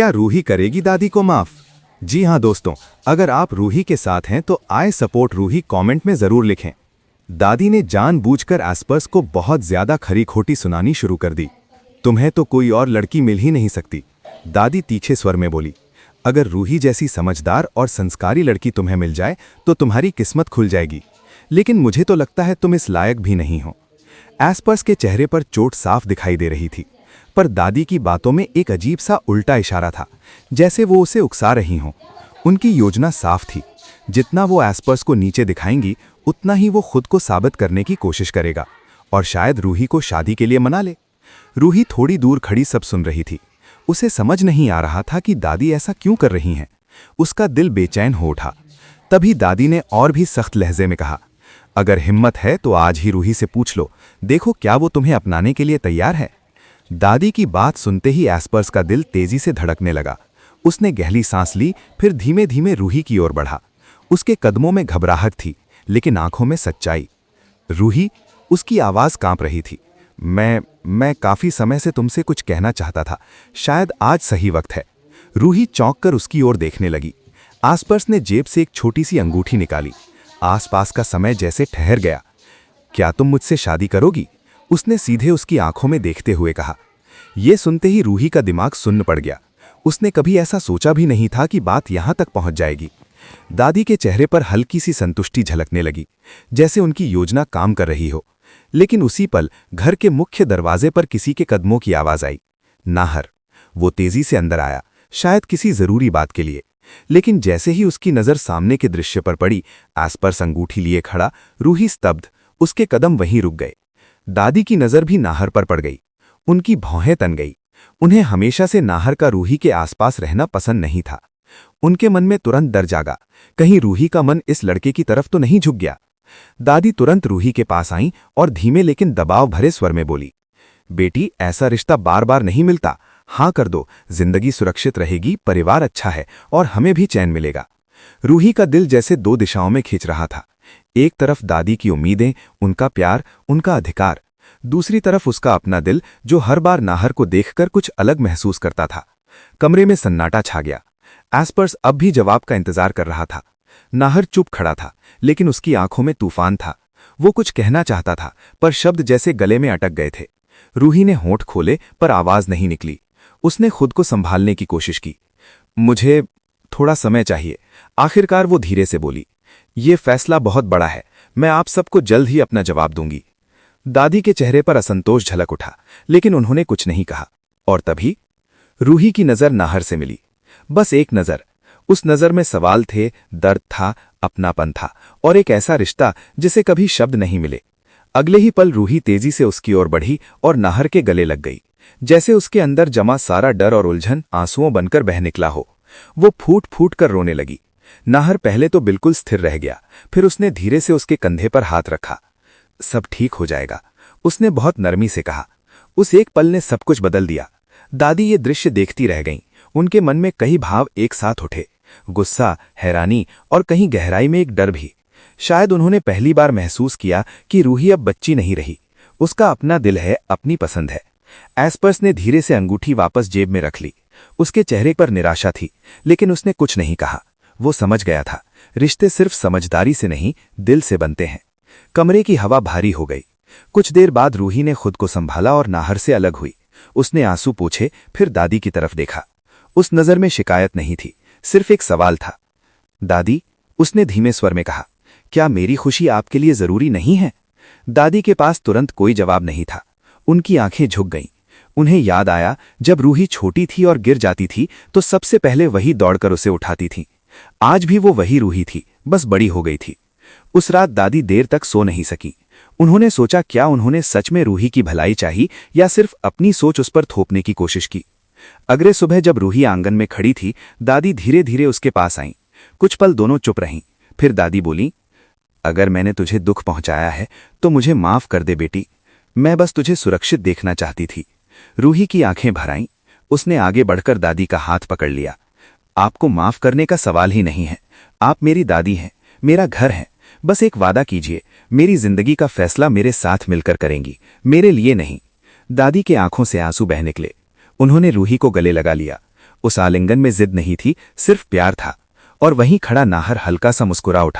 क्या रूही करेगी दादी को माफ? जी हाँ दोस्तों, अगर आप रूही के साथ हैं तो आई सपोर्ट रूही कमेंट में जरूर लिखें। दादी ने जानबूझकर एस्पर्स को बहुत ज्यादा खरी खोटी सुनानी शुरू कर दी। तुम्हें तो कोई और लड़की मिल ही नहीं सकती, दादी तीखे स्वर में बोली। अगर रूही जैसी समझदार और संस्कारी लड़की तुम्हें मिल जाए तो तुम्हारी किस्मत खुल जाएगी, लेकिन मुझे तो लगता है तुम इस लायक भी नहीं हो। एस्पर्स के चेहरे पर चोट साफ दिखाई दे रही थी, पर दादी की बातों में एक अजीब सा उल्टा इशारा था, जैसे वो उसे उकसा रही हों। उनकी योजना साफ थी, जितना वो एस्पर्स को नीचे दिखाएंगी उतना ही वो खुद को साबित करने की कोशिश करेगा और शायद रूही को शादी के लिए मना ले। रूही थोड़ी दूर खड़ी सब सुन रही थी। उसे समझ नहीं आ रहा था कि दादी ऐसा क्यों कर रही हैं। उसका दिल बेचैन हो उठा। तभी दादी ने और भी सख्त लहजे में कहा, अगर हिम्मत है तो आज ही रूही से पूछ लो, देखो क्या वो तुम्हें अपनाने के लिए तैयार है। दादी की बात सुनते ही एस्पर्स का दिल तेजी से धड़कने लगा। उसने गहरी सांस ली, फिर धीमे धीमे रूही की ओर बढ़ा। उसके कदमों में घबराहट थी, लेकिन आंखों में सच्चाई। रूही, उसकी आवाज कांप रही थी। मैं काफी समय से तुमसे कुछ कहना चाहता था, शायद आज सही वक्त है। रूही चौंक कर उसकी ओर देखने लगी। एस्पर्स ने जेब से एक छोटी सी अंगूठी निकाली। आसपास का समय जैसे ठहर गया। क्या तुम मुझसे शादी करोगी? उसने सीधे उसकी आंखों में देखते हुए कहा। यह सुनते ही रूही का दिमाग सुन्न पड़ गया। उसने कभी ऐसा सोचा भी नहीं था कि बात यहां तक पहुंच जाएगी। दादी के चेहरे पर हल्की सी संतुष्टि झलकने लगी, जैसे उनकी योजना काम कर रही हो। लेकिन उसी पल घर के मुख्य दरवाजे पर किसी के कदमों की आवाज आई। नाहर। वो तेजी से अंदर आया, शायद किसी जरूरी बात के लिए। लेकिन जैसे ही उसकी नजर सामने के दृश्य पर पड़ी, एस्पर्स अंगूठी लिए खड़ा, रूही स्तब्ध। उसके कदम वहीं रुक गए। दादी की नजर भी नाहर पर पड़ गई। उनकी भौहें तन गई। उन्हें हमेशा से नाहर का रूही के आसपास रहना पसंद नहीं था। उनके मन में तुरंत डर जागा, कहीं रूही का मन इस लड़के की तरफ तो नहीं झुक गया। दादी तुरंत रूही के पास आईं और धीमे लेकिन दबाव भरे स्वर में बोली, बेटी, ऐसा रिश्ता बार बार नहीं मिलता। हाँ कर दो, जिंदगी सुरक्षित रहेगी, परिवार अच्छा है और हमें भी चैन मिलेगा। रूही का दिल जैसे दो दिशाओं में खींच रहा था। एक तरफ दादी की उम्मीदें, उनका प्यार, उनका अधिकार। दूसरी तरफ उसका अपना दिल, जो हर बार नाहर को देखकर कुछ अलग महसूस करता था। कमरे में सन्नाटा छा गया। एस्पर्स अब भी जवाब का इंतजार कर रहा था। नाहर चुप खड़ा था, लेकिन उसकी आंखों में तूफान था। वो कुछ कहना चाहता था, पर शब्द जैसे गले में अटक गए थे। रूही ने होंठ खोले, पर आवाज नहीं निकली। उसने खुद को संभालने की कोशिश की। मुझे थोड़ा समय चाहिए, आखिरकार वो धीरे से बोली। ये फैसला बहुत बड़ा है, मैं आप सबको जल्द ही अपना जवाब दूंगी। दादी के चेहरे पर असंतोष झलक उठा, लेकिन उन्होंने कुछ नहीं कहा। और तभी रूही की नजर नाहर से मिली। बस एक नजर। उस नजर में सवाल थे, दर्द था, अपनापन था और एक ऐसा रिश्ता जिसे कभी शब्द नहीं मिले। अगले ही पल रूही तेजी से उसकी ओर बढ़ी और नाहर के गले लग गई, जैसे उसके अंदर जमा सारा डर और उलझन आंसुओं बनकर बह निकला हो। वो फूट फूट कर रोने लगी। नाहर पहले तो बिल्कुल स्थिर रह गया, फिर उसने धीरे से उसके कंधे पर हाथ रखा। सब ठीक हो जाएगा, उसने बहुत नरमी से कहा। उस एक पल ने सब कुछ बदल दिया। दादी ये दृश्य देखती रह गईं। उनके मन में कई भाव एक साथ उठे, गुस्सा, हैरानी और कहीं गहराई में एक डर भी। शायद उन्होंने पहली बार महसूस किया कि रूही अब बच्ची नहीं रही। उसका अपना दिल है, अपनी पसंद है। एस्पर्स ने धीरे से अंगूठी वापस जेब में रख ली। उसके चेहरे पर निराशा थी, लेकिन उसने कुछ नहीं कहा। वो समझ गया था, रिश्ते सिर्फ समझदारी से नहीं, दिल से बनते हैं। कमरे की हवा भारी हो गई। कुछ देर बाद रूही ने खुद को संभाला और नाहर से अलग हुई। उसने आंसू पोंछे, फिर दादी की तरफ देखा। उस नजर में शिकायत नहीं थी, सिर्फ एक सवाल था। दादी, उसने धीमे स्वर में कहा, क्या मेरी खुशी आपके लिए जरूरी नहीं है? दादी के पास तुरंत कोई जवाब नहीं था। उनकी आंखें झुक गईं। उन्हें याद आया, जब रूही छोटी थी और गिर जाती थी तो सबसे पहले वही दौड़कर उसे उठाती थी। आज भी वो वही रूही थी, बस बड़ी हो गई थी। उस रात दादी देर तक सो नहीं सकी। उन्होंने सोचा, क्या उन्होंने सच में रूही की भलाई चाही या सिर्फ अपनी सोच उस पर थोपने की कोशिश की। अगले सुबह जब रूही आंगन में खड़ी थी, दादी धीरे धीरे उसके पास आईं। कुछ पल दोनों चुप रहीं। फिर दादी बोली, अगर मैंने तुझे दुख पहुंचाया है तो मुझे माफ कर दे बेटी। मैं बस तुझे सुरक्षित देखना चाहती थी। रूही की आंखें भर आईं। उसने आगे बढ़कर दादी का हाथ पकड़ लिया। आपको माफ करने का सवाल ही नहीं है। आप मेरी दादी हैं, मेरा घर है। बस एक वादा कीजिए, मेरी जिंदगी का फैसला मेरे साथ मिलकर करेंगी, मेरे लिए नहीं। दादी के आंखों से आंसू बह निकले। उन्होंने रूही को गले लगा लिया। उस आलिंगन में जिद नहीं थी, सिर्फ प्यार था। और वहीं खड़ा नाहर हल्का सा मुस्कुरा उठा।